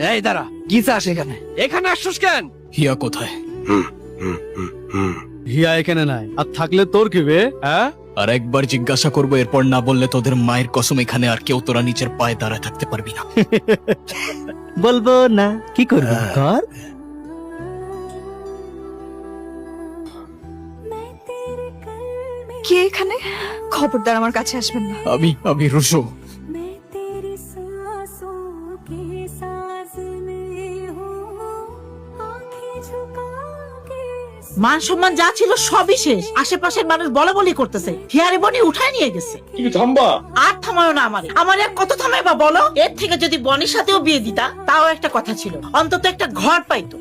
এই দাঁড়া, কি চাস এখানে? এখানে আসছিস কেন? হিয়া কোথায়? হিয়া এখানে নাই, আর থাকলে তোর কি বে? হ্যাঁ, আর একবার জিজ্ঞাসা করবো, এরপর না বললে তোদের মায়ের কসম এখানে আর কেউ তোরা নিচের পায়ে দাঁড়ায় থাকতে পারবি না। বলবো না, কি করবি কর। কে এখানে? খবরদার আমার কাছে আসবেন না। আমি রুশো। মান সম্মান যা ছিল সবই শেষ। আশেপাশের মানুষ বলা বলি করতেছে হিয়ারে বনি উঠায় নিয়ে গেছে। আর থামায় না আমার এক কত থামায় বা বলো। এর থেকে যদি বনির সাথেও বিয়ে দিতা তাও একটা কথা ছিল, অন্তত একটা ঘর পাইতো।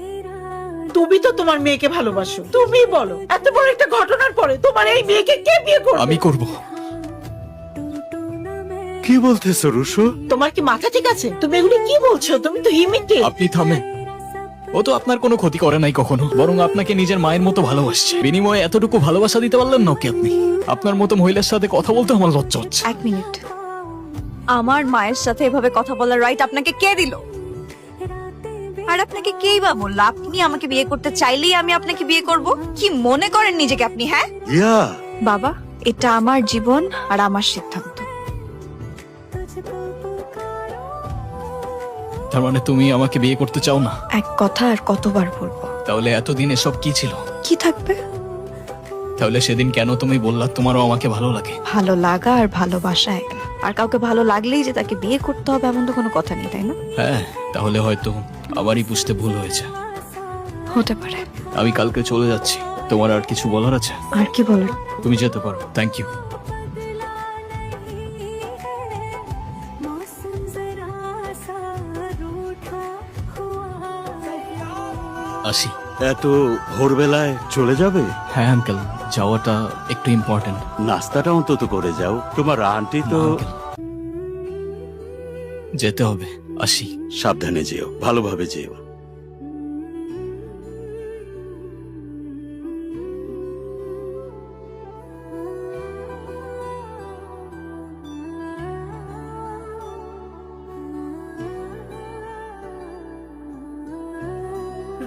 তুমি তো তোমার মেয়েকে ভালোবাসো, তুমি বলো এত বড় একটা ঘটনার পরে তোমার এই মেয়েকে কে বিয়ে করবে? আমি করব। কি বলতেছো রুশো? তোমার কি মাথা ঠিক আছে? তুমি এগুলি কি বলছো? তুমি তো হিমিকে। আপনি থামেন। ও তো আপনার কোনো ক্ষতি করে নাই কখনো, বরং আপনাকে নিজের মায়ের মতো ভালোবাসছে। বিনিময়ে এতটুকু ভালোবাসা দিতে পারলেন না ওকে আপনি? আপনার মতো মহিলার সাথে কথা বলতে আমার লজ্জা হচ্ছে। এক মিনিট, আমার মায়ের সাথে এভাবে কথা বলার রাইট আপনাকে কে দিল? আর আপনাকে কেই বা বলল আপনি আমাকে বিয়ে করতে চাইলেই আমি আপনাকে বিয়ে করব? কি মনে করেন নিজেকে আপনি? হ্যাঁ ইয়া, বাবা, এটা আমার জীবন আর আমার সিদ্ধান্ত। তার মানে তুমি আমাকে বিয়ে করতে চাও না? এক কথা আর কতবার বলবো? তাহলে এতদিন এসব কি ছিল? কি থাকবে? তাহলে সেদিন কেন তুমি বললা তোমারও আমাকে ভালো লাগে? ভালো লাগা আর ভালোবাসা এক না। আর কাউকে ভালো লাগলেই যে তাকে বিয়ে করতে হবে এমন তো কোনো কথা নেই, তাই না? হ্যাঁ, তাহলে হয়তো আমারই বুঝতে ভুল হয়েছে। হতে পারে। আমি কালকে চলে যাচ্ছি। তোমার আর কিছু বলার আছে? আর কি বলার? তুমি যেতে পারো। Thank you. আসি। এত ভোরবেলায় চলে যাবে? হ্যাঁ আঙ্কেল, যাওয়াটা একটু ইম্পর্টেন্ট। নাস্তাটা অন্তত করে যাও, তোমার আন্টি তো। যেতে হবে, আসি। সাবধানে যেও, ভালোভাবে যেও।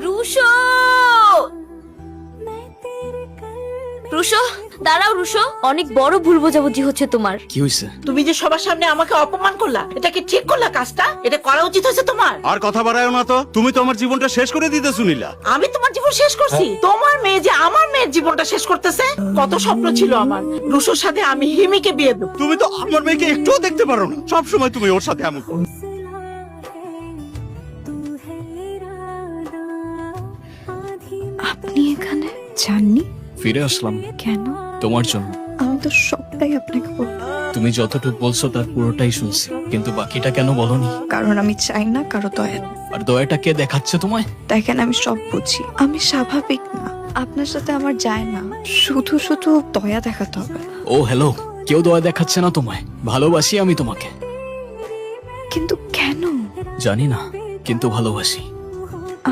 রুশো, রুশো দাঁড়াও। রুশো, অনেক বড় ভুল বোঝাবুঝি হচ্ছে তোমার। কি হয়েছে? তুমি যে সবার সামনে আমাকে অপমান করলা, এটা কি ঠিক করলা? কাজটা এটা করা উচিত হয়েছে তোমার। আর কথা বাড়ায়ও না তো, তুমি তো আমার জীবনটা শেষ করে দিতে শুনিলা। আমি তোমার জীবন শেষ করছি? তোমার মেয়ে যে আমার মেয়ের জীবনটা শেষ করতেছে। কত স্বপ্ন ছিল আমার, রুশোর সাথে আমি হিমিকে বিয়ে দেব। তুমি তো আমার মেয়েকে একটুও দেখতে পারো না, সব সময় তুমি ওর সাথে এমন করো। আপনি এখানে যাননি? ফিরে আসলাম কেন? তোমার জন্য। আমি তো সবটাই আপনাকে বলবো, তুমি যতটুকু বলছো তার পুরোটাই শুনছি, কিন্তু বাকিটা কেন বলনি? কারণ আমি চাই না কারো দয়া। আর দয়াটা কে দেখাচ্ছে তোমায়? দেখেন, আমি সব বুঝি, আমি স্বাভাবিক না। আপনার সাথে আমার যায় না, শুধু শুধু দয়া দেখাতে হবে না। ও হ্যালো, কেউ দয়া দেখাচ্ছে না তোমায়। ভালোবাসি আমি তোমাকে। কিন্তু কেন? জানি না, কিন্তু ভালোবাসি।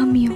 আমিও।